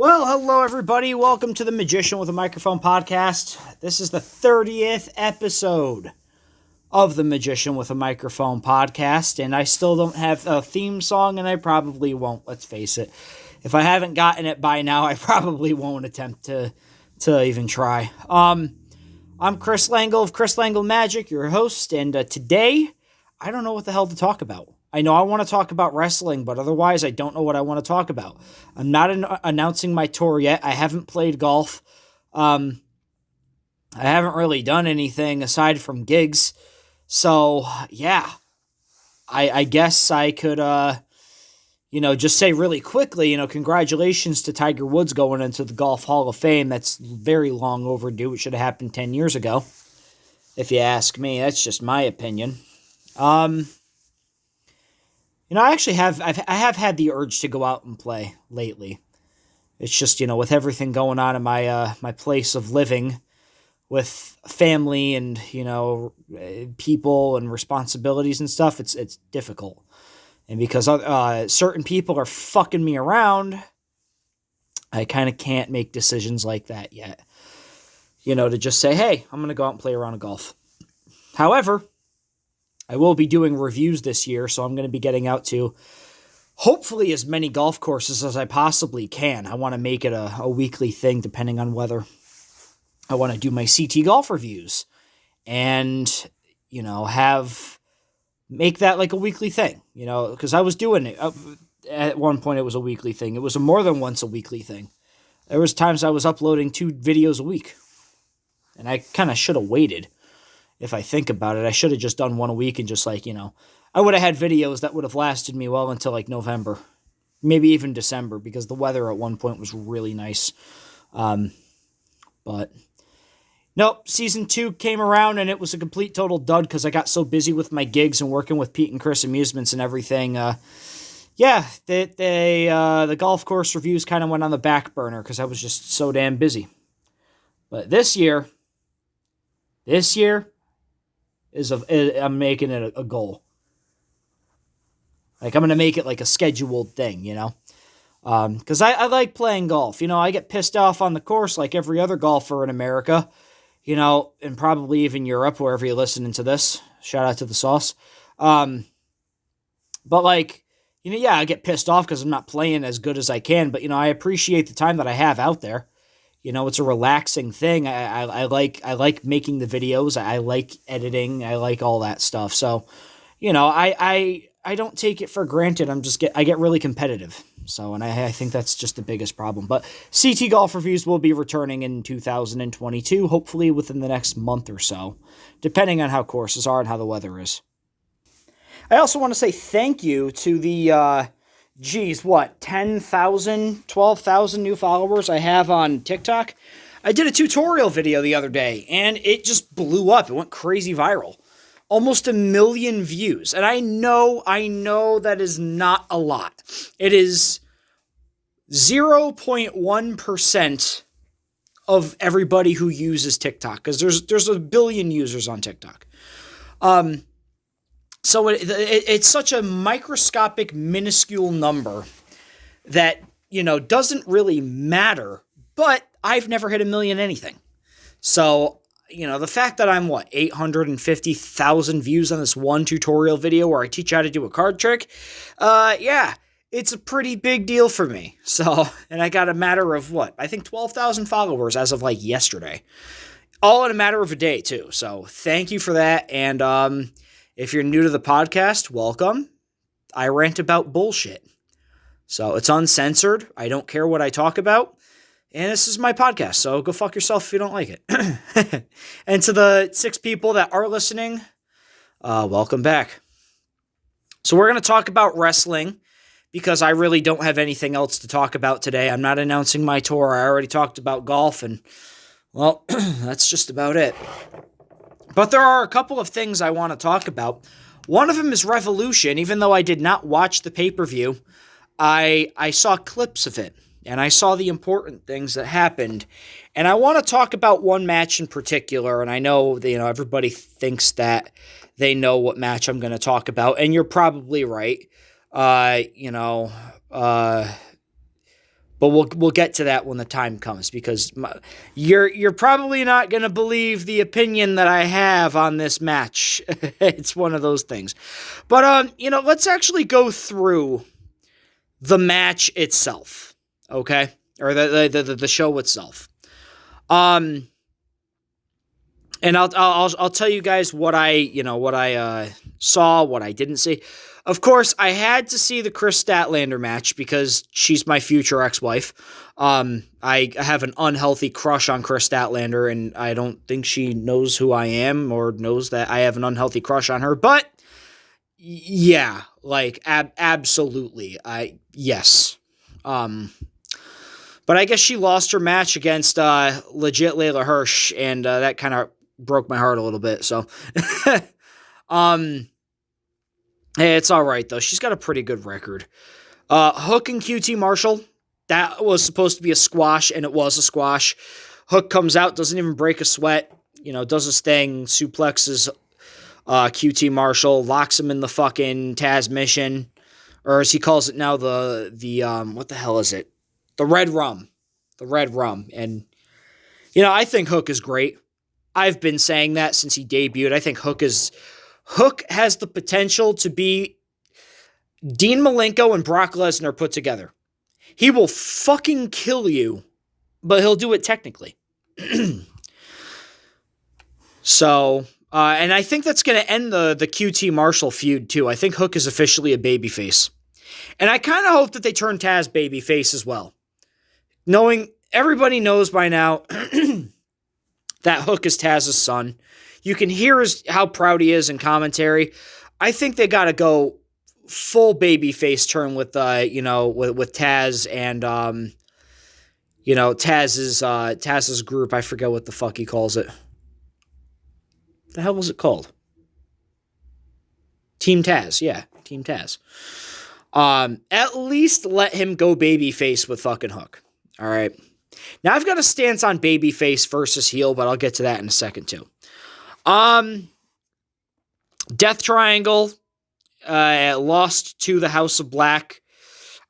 Well, hello everybody. Welcome to the Magician with a Microphone podcast. This is the 30th episode of the Magician with a Microphone podcast, and I still don't have a theme song, and I probably won't, let's face it. If I haven't gotten it by now, I probably won't attempt to even try. I'm Chris Lengyel of Chris Lengyel Magic, your host, and today, I don't know what the hell to talk about. I know I want to talk about wrestling, but otherwise I don't know what I want to talk about. I'm not announcing my tour yet. I haven't played golf. I haven't really done anything aside from gigs. So, yeah. I guess I could, just say really quickly, congratulations to Tiger Woods going into the Golf Hall of Fame. That's very long overdue. It should have happened 10 years ago, if you ask me. That's just my opinion. I actually have had the urge to go out and play lately. It's just, with everything going on in my my place of living with family and, people and responsibilities and stuff, it's difficult. And because certain people are fucking me around, I kind of can't make decisions like that yet. To just say, hey, I'm going to go out and play a round of golf. However, I will be doing reviews this year, so I'm going to be getting out to hopefully as many golf courses as I possibly can. I want to make it a weekly thing, depending on whether I want to do my CT golf reviews and, make that like a weekly thing, because I was doing it. At one point, it was a weekly thing. It was a more than once a weekly thing. There was times I was uploading 2 videos a week, and I kind of should have waited. If I think about it, I should have just done one a week and just I would have had videos that would have lasted me well until November, maybe even December, because the weather at one point was really nice. But nope, season 2 came around and it was a complete total dud because I got so busy with my gigs and working with Pete and Chris Amusements and everything. The golf course reviews kind of went on the back burner because I was just so damn busy. But this year, I'm making it a goal. I'm going to make it like a scheduled thing, because I like playing golf. I get pissed off on the course like every other golfer in America, and probably even Europe, wherever you're listening to this. Shout out to the sauce. But I get pissed off because I'm not playing as good as I can. But, I appreciate the time that I have out there. It's a relaxing thing. I like making the videos. I like editing. I like all that stuff. So, I don't take it for granted. I get really competitive. So, and I think that's just the biggest problem. But CT Golf Reviews will be returning in 2022, hopefully within the next month or so, depending on how courses are and how the weather is. I also want to say thank you to the 10,000, 12,000 new followers I have on TikTok. I did a tutorial video the other day, and it just blew up. It went crazy viral. Almost 1 million views. And I know that is not a lot. It is 0.1% of everybody who uses TikTok, because there's 1 billion users on TikTok. So it's such a microscopic, minuscule number that, doesn't really matter, but I've never hit 1 million anything. So, the fact that I'm, 850,000 views on this one tutorial video where I teach you how to do a card trick, it's a pretty big deal for me. So, and I got a matter of, I think 12,000 followers as of, yesterday. All in a matter of a day, too. So, thank you for that, and, if you're new to the podcast, welcome. I rant about bullshit. So it's uncensored. I don't care what I talk about. And this is my podcast, so go fuck yourself if you don't like it. And to the 6 people that are listening, welcome back. So we're going to talk about wrestling because I really don't have anything else to talk about today. I'm not announcing my tour. I already talked about golf, and, well, that's just about it. But there are a couple of things I want to talk about. One of them is Revolution. Even though I did not watch the pay-per-view, I saw clips of it, and I saw the important things that happened. And I want to talk about one match in particular, and I know that, everybody thinks that they know what match I'm going to talk about, and you're probably right. But we'll get to that when the time comes, because you're probably not going to believe the opinion that I have on this match. It's one of those things. But let's actually go through the match itself, okay? Or the show itself. And I'll tell you guys what I saw, what I didn't see. Of course, I had to see the Chris Statlander match because she's my future ex-wife. I have an unhealthy crush on Chris Statlander, and I don't think she knows who I am or knows that I have an unhealthy crush on her. But yeah, like absolutely, yes. But I guess she lost her match against legit Layla Hirsch, and that kind of broke my heart a little bit. So, hey, it's all right though. She's got a pretty good record. Hook and QT Marshall, that was supposed to be a squash, and it was a squash. Hook comes out, doesn't even break a sweat. Does his thing, suplexes QT Marshall, locks him in the fucking Taz mission, or as he calls it now, the what the hell is it? The Red Rum. The Red Rum. And, I think Hook is great. I've been saying that since he debuted. I think Hook has the potential to be Dean Malenko and Brock Lesnar put together. He will fucking kill you, but he'll do it technically. So, and I think that's going to end the QT Marshall feud too. I think Hook is officially a babyface. And I kind of hope that they turn Taz babyface as well. Knowing everybody knows by now that Hook is Taz's son. You can hear how proud he is in commentary. I think they got to go full babyface turn with with Taz and Taz's group. I forget what the fuck he calls it. The hell was it called? Team Taz, yeah, Team Taz. At least let him go babyface with fucking Hook. All right. Now I've got a stance on babyface versus heel, but I'll get to that in a second too. Death Triangle lost to the House of Black.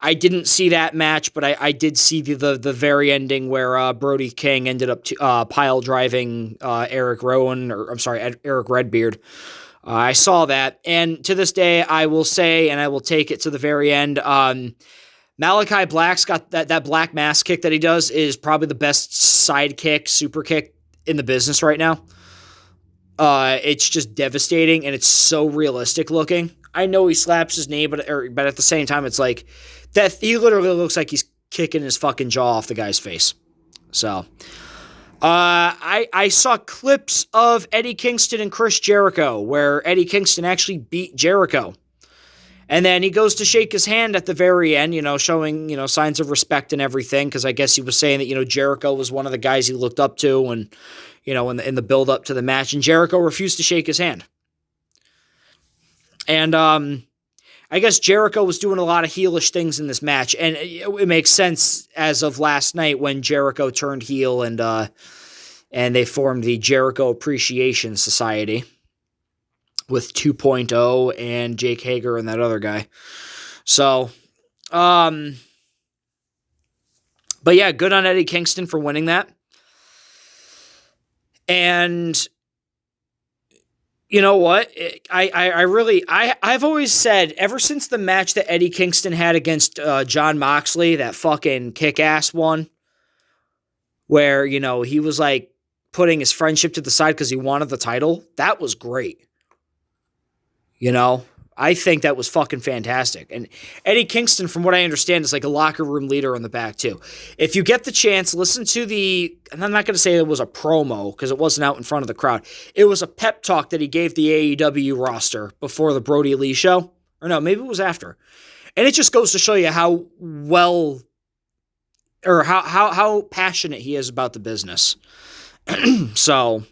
I didn't see that match, but I did see the very ending where Brody King ended up pile driving Eric Redbeard. I saw that, and to this day, I will say, and I will take it to the very end, Malachi Black's got that black mass kick that he does is probably the best side kick, super kick in the business right now. It's just devastating, and it's so realistic looking. I know he slaps his knee, but at the same time, it's like that. He literally looks like he's kicking his fucking jaw off the guy's face. So, I saw clips of Eddie Kingston and Chris Jericho where Eddie Kingston actually beat Jericho. And then he goes to shake his hand at the very end, showing, signs of respect and everything, because I guess he was saying that, Jericho was one of the guys he looked up to and, in the build-up to the match, and Jericho refused to shake his hand. And I guess Jericho was doing a lot of heelish things in this match, and it makes sense as of last night when Jericho turned heel and they formed the Jericho Appreciation Society with 2.0 and Jake Hager and that other guy. So, but yeah, good on Eddie Kingston for winning that. And you know what? I've always said, ever since the match that Eddie Kingston had against Jon Moxley, that fucking kick-ass one, where, he was like putting his friendship to the side because he wanted the title, that was great. I think that was fucking fantastic. And Eddie Kingston, from what I understand, is like a locker room leader in the back too. If you get the chance, listen to and I'm not going to say it was a promo because it wasn't out in front of the crowd. It was a pep talk that he gave the AEW roster before the Brody Lee show. Or no, maybe it was after. And it just goes to show you how well, or how passionate he is about the business. So,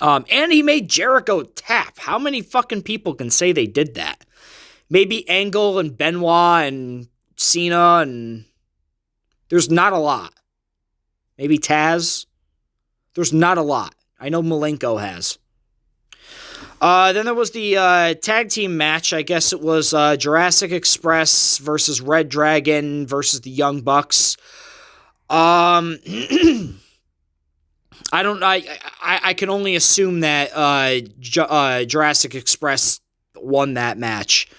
and he made Jericho tap. How many fucking people can say they did that? Maybe Angle and Benoit and Cena, and there's not a lot. Maybe Taz. There's not a lot. I know Malenko has. Then there was the tag team match. I guess it was Jurassic Express versus Red Dragon versus the Young Bucks. I don't. I can only assume that Jurassic Express won that match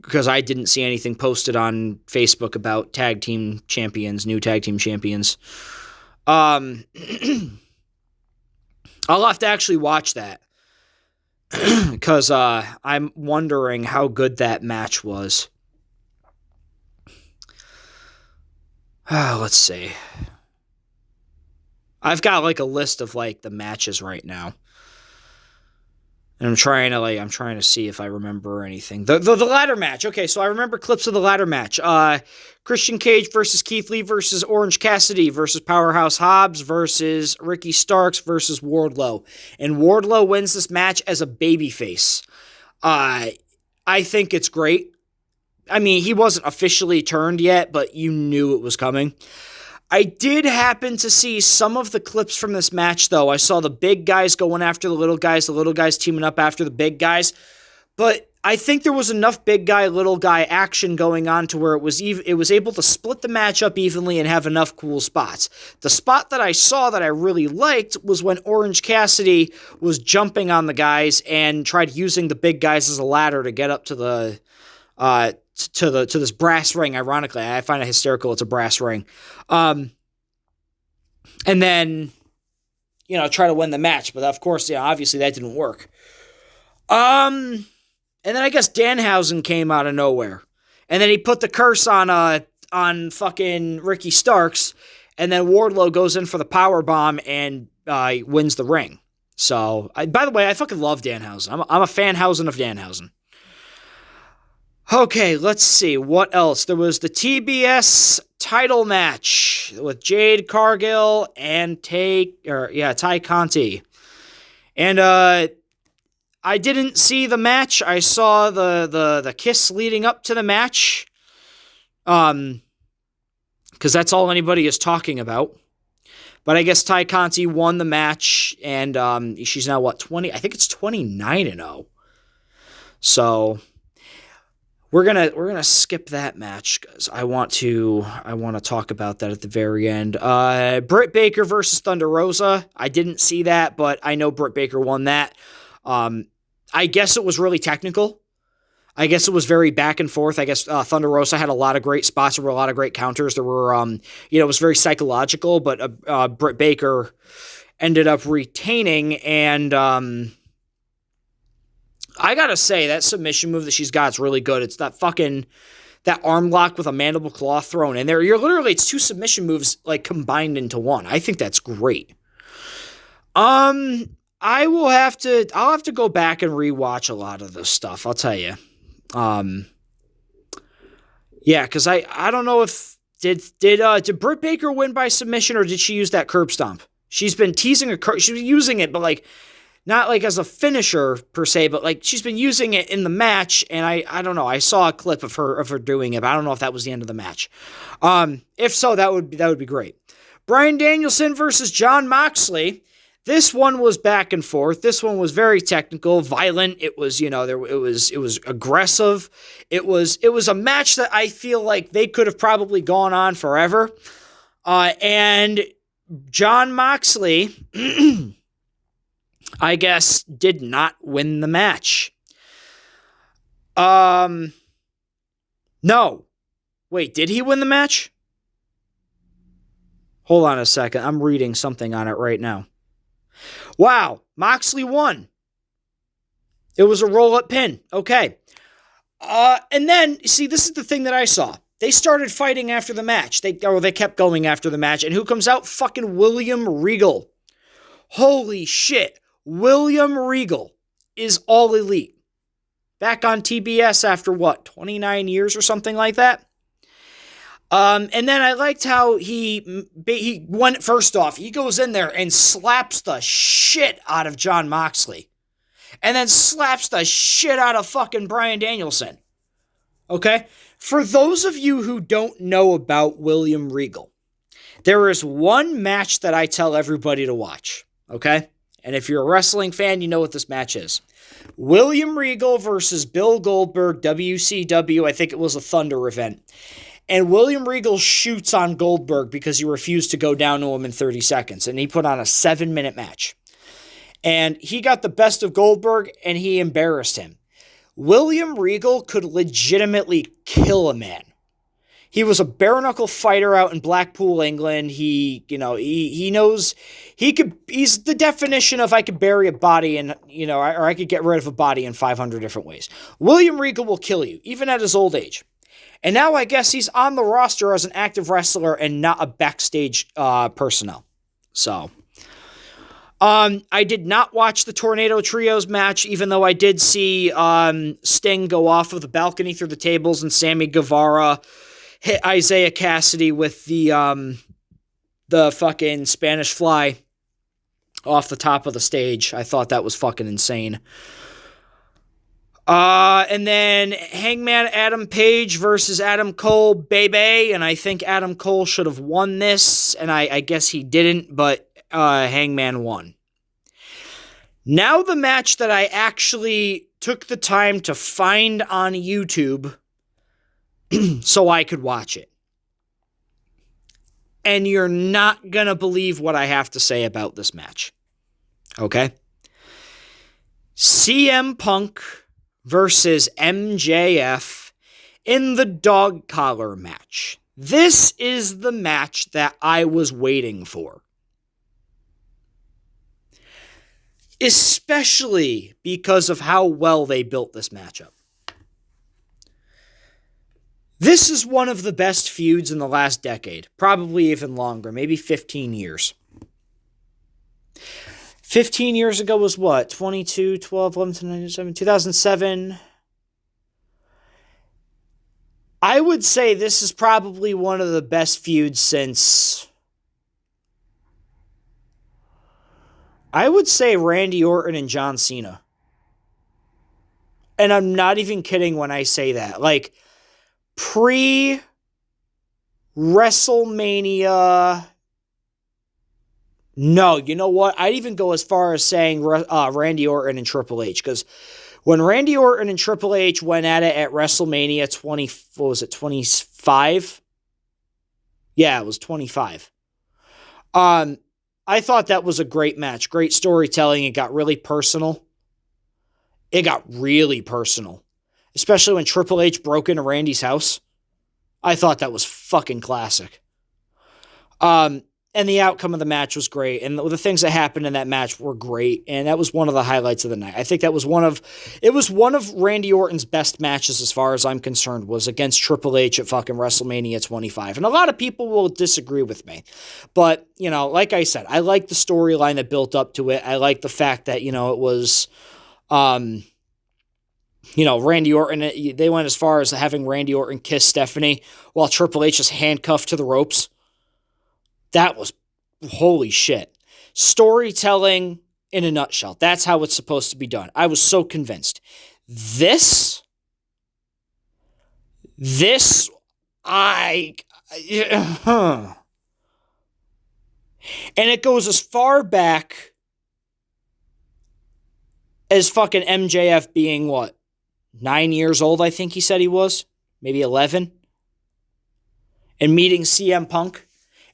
because I didn't see anything posted on Facebook about tag team champions, new tag team champions. I'll have to actually watch that because I'm wondering how good that match was. Let's see. I've got like a list of like the matches right now. And I'm trying to see if I remember anything. The ladder match. Okay, so I remember clips of the ladder match. Christian Cage versus Keith Lee versus Orange Cassidy versus Powerhouse Hobbs versus Ricky Starks versus Wardlow. And Wardlow wins this match as a babyface. I think it's great. I mean, he wasn't officially turned yet, but you knew it was coming. I did happen to see some of the clips from this match, though. I saw the big guys going after the little guys teaming up after the big guys. But I think there was enough big guy, little guy action going on to where it was able to split the match up evenly and have enough cool spots. The spot that I saw that I really liked was when Orange Cassidy was jumping on the guys and tried using the big guys as a ladder to get up to the to this brass ring. Ironically, I find it hysterical. It's a brass ring. And then, try to win the match. But of course, obviously that didn't work. And then I guess Danhausen came out of nowhere. And then he put the curse on fucking Ricky Starks. And then Wardlow goes in for the power bomb and wins the ring. So, by the way, I fucking love Danhausen. I'm a fanhausen of Danhausen. Okay, let's see. What else? There was the TBS title match with Jade Cargill and Ty Conti. And I didn't see the match. I saw the kiss leading up to the match. Because that's all anybody is talking about. But I guess Ty Conti won the match, and she's now, 20? I think it's 29-0. So we're gonna skip that match because I want to talk about that at the very end. Britt Baker versus Thunder Rosa. I didn't see that, but I know Britt Baker won that. I guess it was really technical. I guess it was very back and forth. I guess Thunder Rosa had a lot of great spots. There were a lot of great counters. There were, it was very psychological, but Britt Baker ended up retaining, and I gotta say, that submission move that she's got is really good. It's that arm lock with a mandible claw thrown in there. It's two submission moves like combined into one. I think that's great. I'll have to go back and rewatch a lot of this stuff. I'll tell you. Because I don't know if did Britt Baker win by submission or did she use that curb stomp? She's been teasing she was using it, but like not like as a finisher per se, but like she's been using it in the match, and I don't know. I saw a clip of her doing it, but I don't know if that was the end of the match. If so, that would be great. Bryan Danielson versus Jon Moxley. This one was back and forth. This one was very technical, violent. It was, it was aggressive. It was a match that I feel like they could have probably gone on forever. And Jon Moxley, I guess, did not win the match. No. Wait, did he win the match? Hold on a second. I'm reading something on it right now. Wow, Moxley won. It was a roll-up pin. Okay. And then, see, this is the thing that I saw. They started fighting after the match. They kept going after the match. And who comes out? Fucking William Regal. Holy shit. William Regal is All Elite. Back on TBS after 29 years or something like that? And then I liked how he went, first off, he goes in there and slaps the shit out of Jon Moxley. And then slaps the shit out of fucking Bryan Danielson. Okay? For those of you who don't know about William Regal, there is one match that I tell everybody to watch. Okay? And if you're a wrestling fan, you know what this match is. William Regal versus Bill Goldberg, WCW. I think it was a Thunder event. And William Regal shoots on Goldberg because he refused to go down to him in 30 seconds. And he put on a 7-minute match. And he got the best of Goldberg, and he embarrassed him. William Regal could legitimately kill a man. He was a bare-knuckle fighter out in Blackpool, England. He knows he's the definition of I could bury a body and, or I could get rid of a body in 500 different ways. William Regal will kill you, even at his old age. And now I guess he's on the roster as an active wrestler and not a backstage personnel. So, I did not watch the Tornado Trios match, even though I did see Sting go off of the balcony through the tables and Sammy Guevara hit Isaiah Cassidy with the fucking Spanish Fly off the top of the stage. I thought that was fucking insane. And then Hangman Adam Page versus Adam Cole, baby. And I think Adam Cole should have won this, and I guess he didn't, but Hangman won. Now the match that I actually took the time to find on YouTube so I could watch it. And you're not going to believe what I have to say about this match. Okay? CM Punk versus MJF in the dog collar match. This is the match that I was waiting for. Especially because of how well they built this matchup. This is one of the best feuds in the last decade. Probably even longer. Maybe 15 years. 15 years ago was what? 22, 12, 11, 97, 2007. I would say this is probably one of the best feuds since... I would say Randy Orton and John Cena. And I'm not even kidding when I say that. Like, pre-WrestleMania... No, you know what? I'd even go as far as saying Randy Orton and Triple H. Because when Randy Orton and Triple H went at it at WrestleMania 25? Yeah, it was 25. I thought that was a great match. Great storytelling. It got really personal. Especially when Triple H broke into Randy's house. I thought that was fucking classic. And the outcome of the match was great. And the things that happened in that match were great. And that was one of the highlights of the night. I think that was one of Randy Orton's best matches as far as I'm concerned, was against Triple H at fucking WrestleMania 25. And a lot of people will disagree with me. But, like I said, I like the storyline that built up to it. I like the fact that, it was, Randy Orton, they went as far as having Randy Orton kiss Stephanie while Triple H is handcuffed to the ropes. That was holy shit. Storytelling in a nutshell. That's how it's supposed to be done. I was so convinced. And it goes as far back as fucking MJF being what? 9 years old, I think he said he was. Maybe 11. And meeting CM Punk.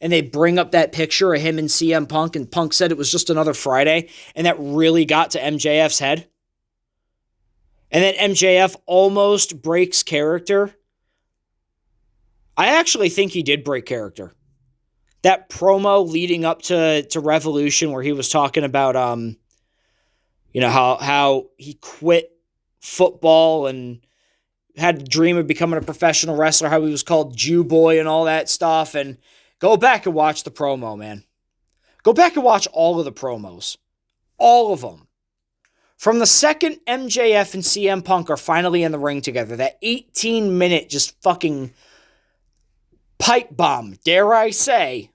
And they bring up that picture of him and CM Punk, and Punk said it was just another Friday, and that really got to MJF's head. And then MJF almost breaks character. I actually think he did break character. That promo leading up to Revolution where he was talking about, how he quit football and had a dream of becoming a professional wrestler, how he was called Jew Boy and all that stuff, and go back and watch the promo, man. Go back and watch all of the promos. All of them. From the second MJF and CM Punk are finally in the ring together, that 18-minute just fucking pipe bomb, dare I say,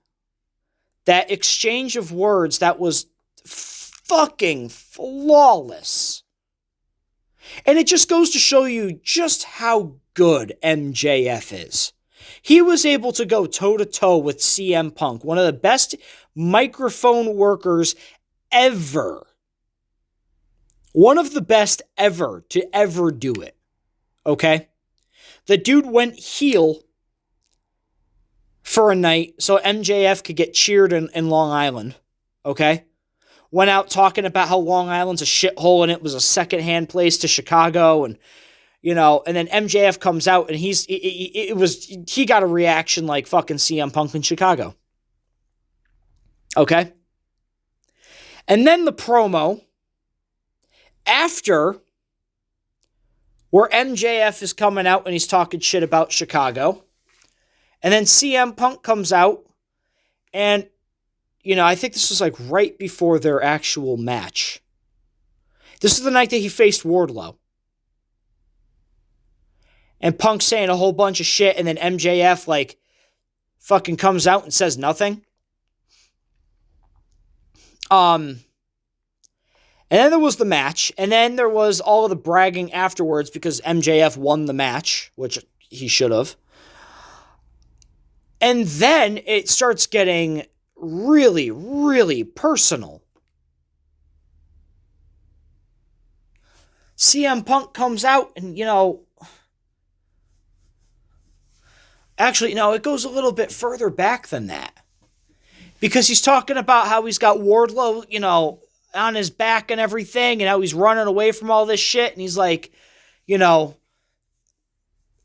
that exchange of words that was fucking flawless. And it just goes to show you just how good MJF is. He was able to go toe-to-toe with CM Punk, one of the best microphone workers ever One of the best ever to ever do it. Okay? The dude went heel for a night so MJF could get cheered in Long Island. Okay? Went out talking about how Long Island's a shithole and it was a secondhand place to Chicago, and and then MJF comes out and he got a reaction like fucking CM Punk in Chicago. Okay? And then the promo after, where MJF is coming out and he's talking shit about Chicago. And then CM Punk comes out and, I think this was like right before their actual match. This is the night that he faced Wardlow. And Punk's saying a whole bunch of shit, and then MJF like fucking comes out and says nothing. And then there was the match, and then there was all of the bragging afterwards because MJF won the match, which he should have. And then it starts getting really, really personal. CM Punk comes out and, actually, no, it goes a little bit further back than that. Because he's talking about how he's got Wardlow, on his back and everything, and how he's running away from all this shit, and he's like, a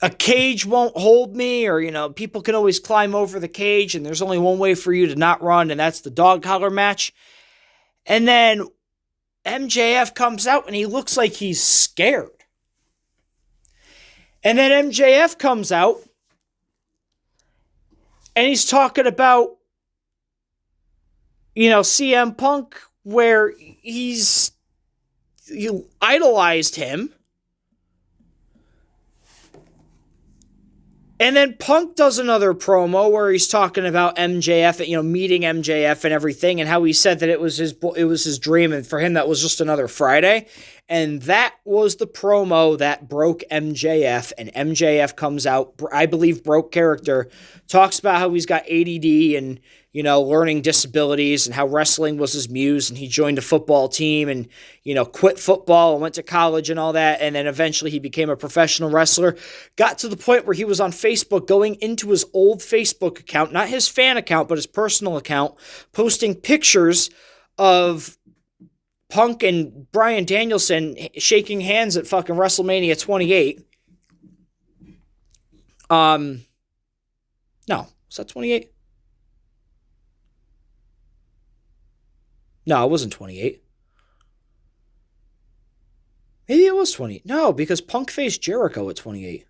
cage won't hold me, or, people can always climb over the cage, and there's only one way for you to not run, and that's the dog collar match. And then MJF comes out, and he looks like he's scared. And then MJF comes out, and he's talking about, CM Punk, where you idolized him. And then Punk does another promo where he's talking about MJF, meeting MJF and everything, and how he said that it was his dream, and for him that was just another Friday. And that was the promo that broke MJF, and MJF comes out, I believe broke character, talks about how he's got ADD and, learning disabilities, and how wrestling was his muse, and he joined a football team and, quit football and went to college and all that, and then eventually he became a professional wrestler. Got to the point where he was on Facebook, going into his old Facebook account, not his fan account, but his personal account, posting pictures of Punk and Bryan Danielson shaking hands at fucking WrestleMania 28. No, was that 28? No, it wasn't 28. Maybe it was 20. No, because Punk faced Jericho at 28.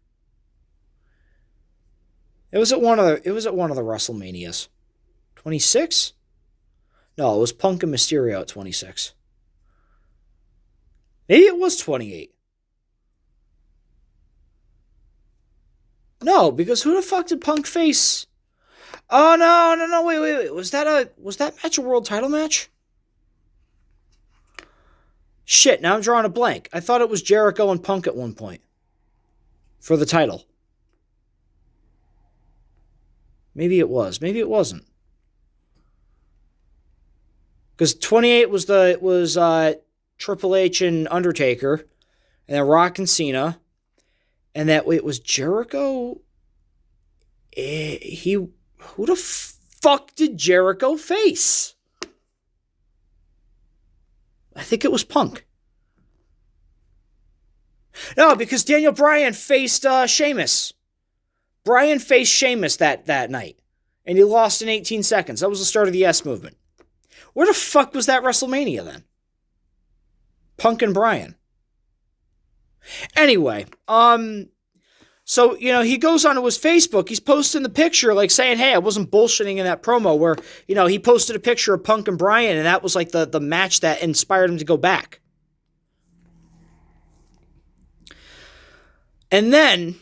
It was at one of the WrestleManias. 26? No, it was Punk and Mysterio at 26. Maybe it was 28. No, because who the fuck did Punk face? Oh, no, wait. Was that match a world title match? Shit, now I'm drawing a blank. I thought it was Jericho and Punk at one point for the title. Maybe it was. Maybe it wasn't. Because 28 was Triple H and Undertaker, and then Rock and Cena, and that it was Jericho. Who the fuck did Jericho face? I think it was Punk. No, because Daniel Bryan faced Sheamus. Bryan faced Sheamus that night, and he lost in 18 seconds. That was the start of the S movement. Where the fuck was that WrestleMania then? Punk and Bryan. Anyway, so, he goes onto his Facebook, he's posting the picture, like saying, hey, I wasn't bullshitting in that promo, where, he posted a picture of Punk and Bryan, and that was like the match that inspired him to go back. And then,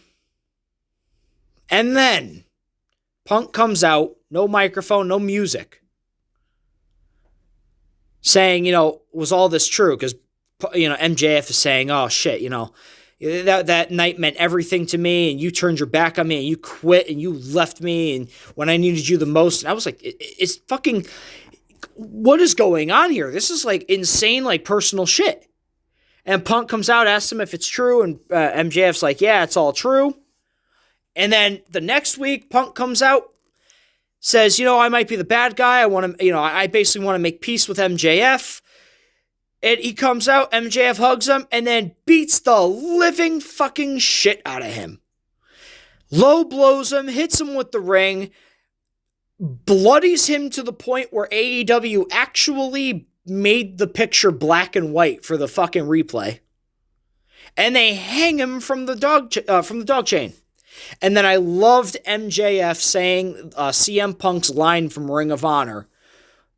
Punk comes out, no microphone, no music, saying, was all this true? Because, MJF is saying, oh, shit, that night meant everything to me, and you turned your back on me, and you quit, and you left me, and when I needed you the most. And I was like, it's fucking, what is going on here? This is like insane, like personal shit. And Punk comes out, asks him if it's true, and MJF's like, yeah, it's all true. And then the next week, Punk comes out, says, I might be the bad guy. I want to, I basically want to make peace with MJF. And he comes out, MJF hugs him, and then beats the living fucking shit out of him. Low blows him, hits him with the ring, bloodies him to the point where AEW actually made the picture black and white for the fucking replay. And they hang him from the dog chain. And then I loved MJF saying CM Punk's line from Ring of Honor.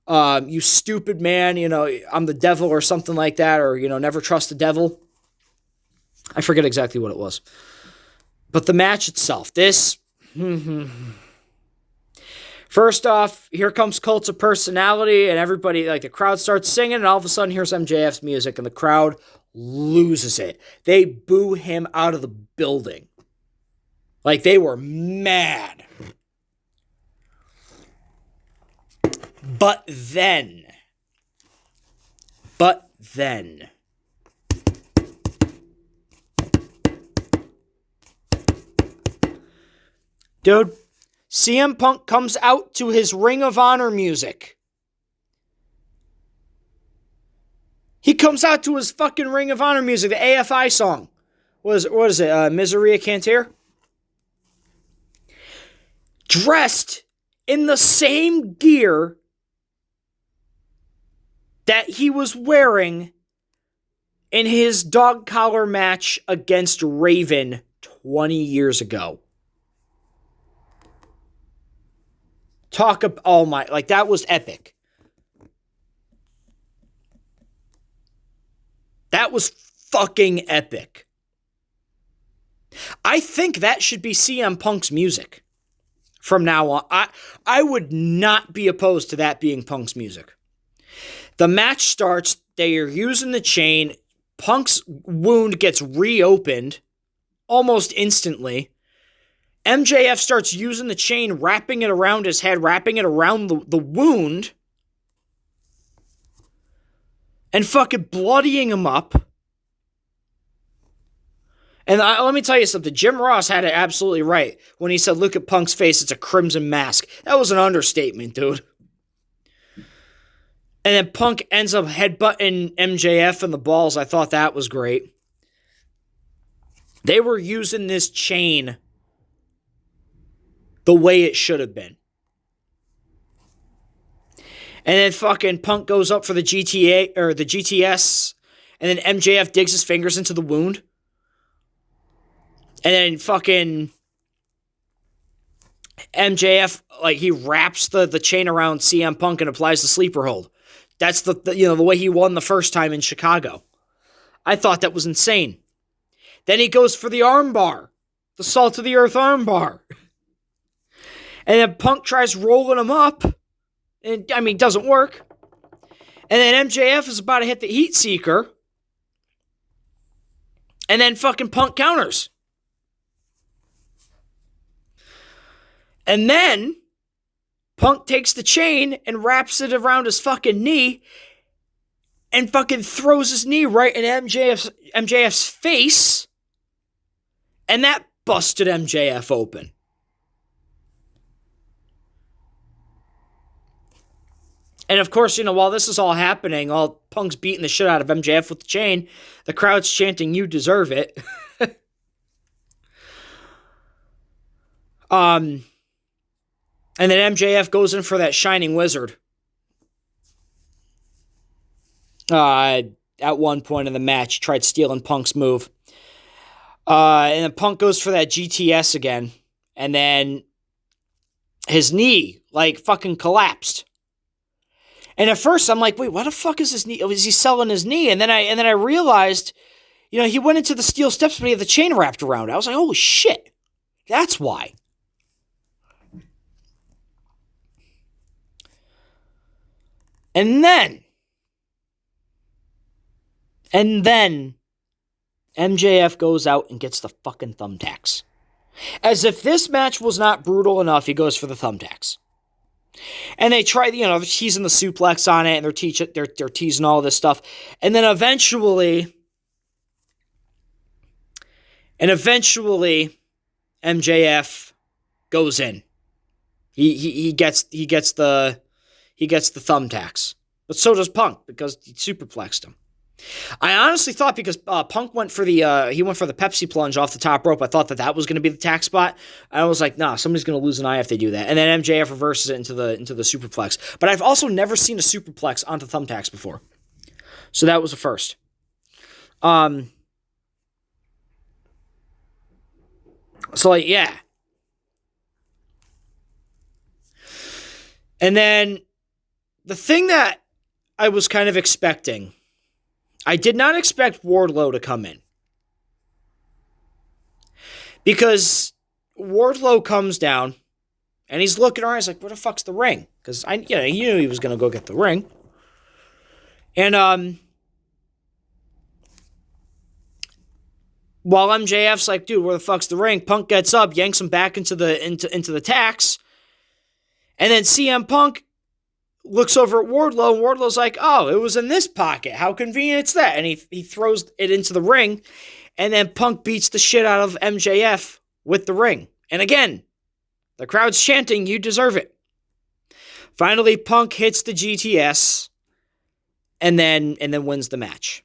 You stupid man, I'm the devil or something like that, or, never trust the devil. I forget exactly what it was. But the match itself, this... First off, here comes Cults of Personality, and everybody, the crowd starts singing, and all of a sudden, here's MJF's music, and the crowd loses it. They boo him out of the building. They were mad. But then... Dude, CM Punk comes out to his Ring of Honor music. He comes out to his fucking Ring of Honor music, the AFI song. What is it? Miseria Cantir? Dressed in the same gear that he was wearing in his dog collar match against Raven 20 years ago. That was epic. That was fucking epic. I think that should be CM Punk's music from now on. I would not be opposed to that being Punk's music. The match starts, they are using the chain, Punk's wound gets reopened almost instantly. MJF starts using the chain, wrapping it around his head, wrapping it around the wound, and fucking bloodying him up. And let me tell you something, Jim Ross had it absolutely right when he said, look at Punk's face, it's a crimson mask. That was an understatement, dude. And then Punk ends up headbutting MJF in the balls. I thought that was great. They were using this chain the way it should have been. And then fucking Punk goes up for the GTA or the GTS, and then MJF digs his fingers into the wound. And then fucking MJF, he wraps the chain around CM Punk and applies the sleeper hold. That's the way he won the first time in Chicago. I thought that was insane. Then he goes for the armbar, the Salt of the Earth armbar. And then Punk tries rolling him up. And, it doesn't work. And then MJF is about to hit the Heat Seeker. And then fucking Punk counters. And then Punk takes the chain and wraps it around his fucking knee and fucking throws his knee right in MJF's face. And that busted MJF open. And of course, while this is all happening, while Punk's beating the shit out of MJF with the chain, the crowd's chanting, "You deserve it." And then MJF goes in for that Shining Wizard. At one point in the match, he tried stealing Punk's move. And then Punk goes for that GTS again. And then his knee, fucking collapsed. And at first, I'm like, wait, what the fuck is his knee? Is he selling his knee? And then I realized, he went into the steel steps, but he had the chain wrapped around it. I was like, holy shit. That's why. And then MJF goes out and gets the fucking thumbtacks. As if this match was not brutal enough, he goes for the thumbtacks. And they try, they're teasing the suplex on it, and they're teasing all this stuff. And then eventually, And eventually, MJF goes in. He gets the thumbtacks, but so does Punk because he superplexed him. I honestly thought because Punk went for the Pepsi plunge off the top rope, I thought that was going to be the tack spot. I was like, nah, somebody's going to lose an eye if they do that. And then MJF reverses it into the superplex. But I've also never seen a superplex onto thumbtacks before, so that was a first. So like, yeah. And then the thing that I was kind of expecting, I did not expect Wardlow to come in. Because Wardlow comes down and he's looking around, he's like, where the fuck's the ring? Because he knew he was going to go get the ring. And while MJF's like, dude, where the fuck's the ring? Punk gets up, yanks him back into the tacks. And then CM Punk looks over at Wardlow, and Wardlow's like, oh, it was in this pocket. How convenient is that? And he throws it into the ring, and then Punk beats the shit out of MJF with the ring. And again, the crowd's chanting, you deserve it. Finally, Punk hits the GTS, and then wins the match.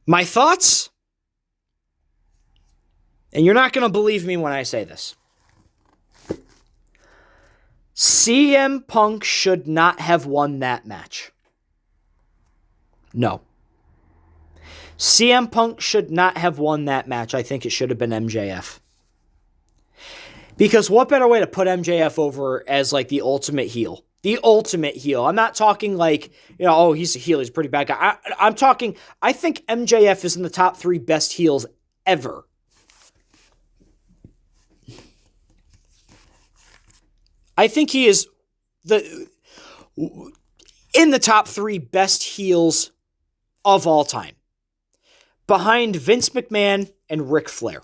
My thoughts? And you're not going to believe me when I say this. CM Punk should not have won that match. No. CM Punk should not have won that match. I think it should have been MJF. Because what better way to put MJF over as like the ultimate heel? The ultimate heel. I'm not talking like, oh, he's a heel, he's a pretty bad guy. I'm talking, I think MJF is in the top 3 best heels ever. I think he is in the top 3 best heels of all time. Behind Vince McMahon and Ric Flair.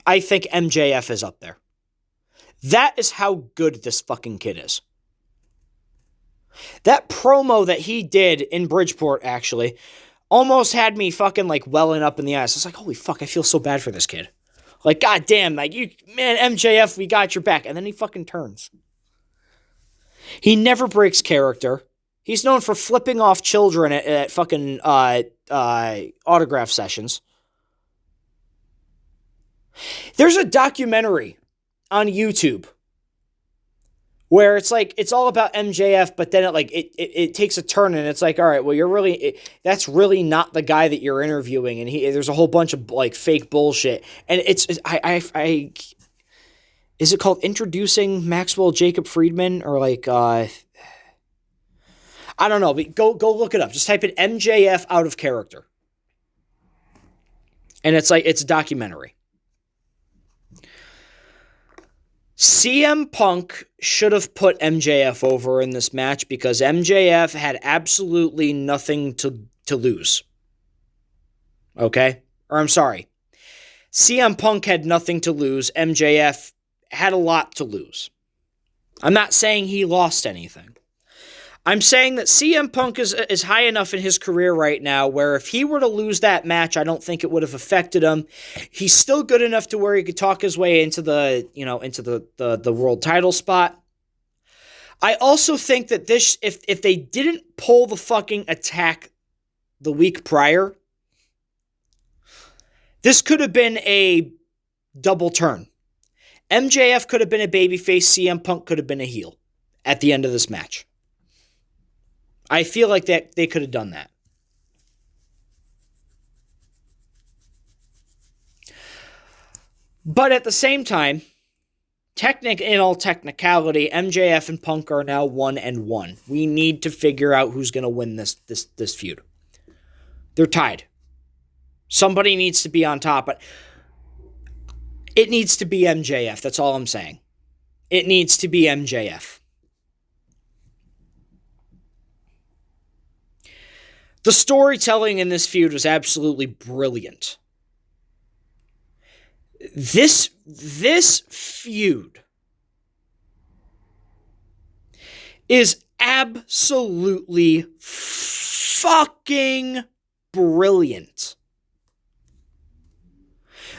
I think MJF is up there. That is how good this fucking kid is. That promo that he did in Bridgeport, actually, almost had me fucking like welling up in the eyes. I was like, holy fuck, I feel so bad for this kid. Like, goddamn, like, MJF, we got your back. And then he fucking turns. He never breaks character. He's known for flipping off children at fucking autograph sessions. There's a documentary on YouTube where it's like, it's all about MJF, but then it takes a turn and it's like, all right, well, that's really not the guy that you're interviewing. And there's a whole bunch of like fake bullshit. And is it called Introducing Maxwell Jacob Friedman or like, I don't know, but go look it up. Just type in MJF out of character. And it's a documentary. CM Punk should have put MJF over in this match because MJF had absolutely nothing to lose. Okay? Or I'm sorry. CM Punk had nothing to lose. MJF had a lot to lose. I'm not saying he lost anything. I'm saying that CM Punk is high enough in his career right now where if he were to lose that match, I don't think it would have affected him. He's still good enough to where he could talk his way into the world title spot. I also think that this, if they didn't pull the fucking attack the week prior, this could have been a double turn. MJF could have been a babyface, CM Punk could have been a heel at the end of this match. I feel like that they could have done that. But at the same time, in all technicality, MJF and Punk are now 1-1. We need to figure out who's going to win this feud. They're tied. Somebody needs to be on top, but it needs to be MJF. That's all I'm saying. It needs to be MJF. The storytelling in this feud was absolutely brilliant. This feud is absolutely fucking brilliant.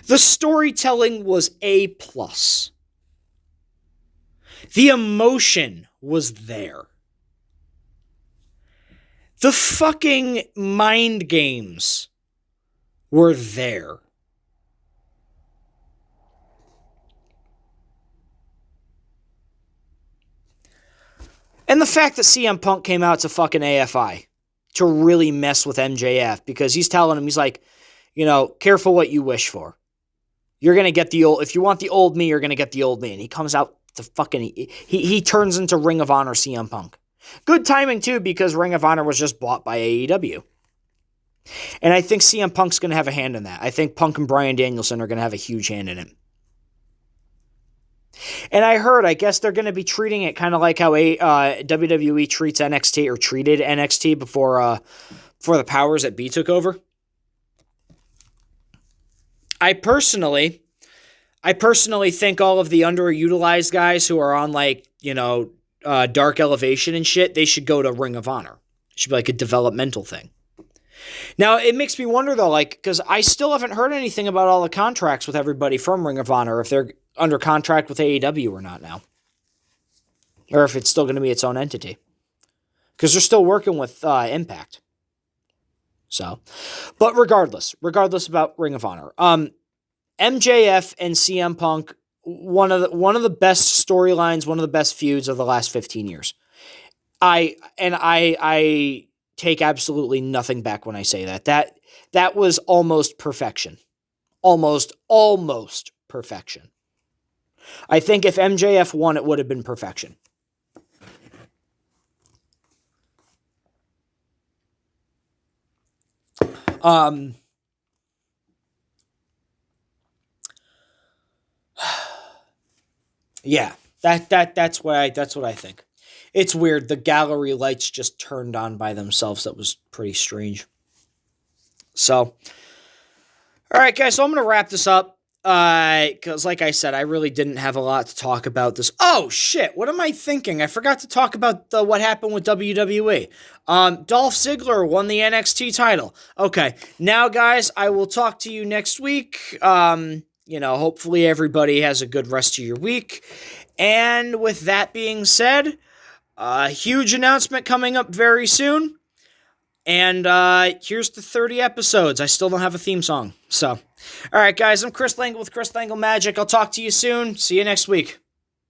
The storytelling was A+. The emotion was there. The fucking mind games were there. And the fact that CM Punk came out to fucking AFI to really mess with MJF, because he's telling him, he's like, careful what you wish for. You're going to get the old, if you want the old me, you're going to get the old me. And he comes out to fucking, he turns into Ring of Honor CM Punk. Good timing too, because Ring of Honor was just bought by AEW. And I think CM Punk's going to have a hand in that. I think Punk and Bryan Danielson are going to have a huge hand in it. And I guess they're going to be treating it kind of like how WWE treats NXT, or treated NXT before the powers that be took over. I personally think all of the underutilized guys who are on Dark Elevation and shit, they should go to Ring of Honor. It should be like a developmental thing. Now, it makes me wonder though, because I still haven't heard anything about all the contracts with everybody from Ring of Honor, if they're under contract with AEW or not now. Or if it's still going to be its own entity. Because they're still working with Impact. So, but regardless about Ring of Honor. MJF and CM Punk, one of the best storylines, one of the best feuds of the last 15 years. I take absolutely nothing back when I say that. That was almost perfection. Almost perfection. I think if MJF won, it would have been perfection. Yeah, that's what I think. It's weird. The gallery lights just turned on by themselves. That was pretty strange. So, all right, guys. So I'm gonna wrap this up. Because like I said, I really didn't have a lot to talk about this. Oh, shit. What am I thinking? I forgot to talk about what happened with WWE. Dolph Ziggler won the NXT title. Okay. Now, guys, I will talk to you next week. Hopefully everybody has a good rest of your week. And with that being said, a huge announcement coming up very soon. And here's the 30 episodes. I still don't have a theme song. So, all right, guys, I'm Chris Lengyel with Chris Lengyel Magic. I'll talk to you soon. See you next week.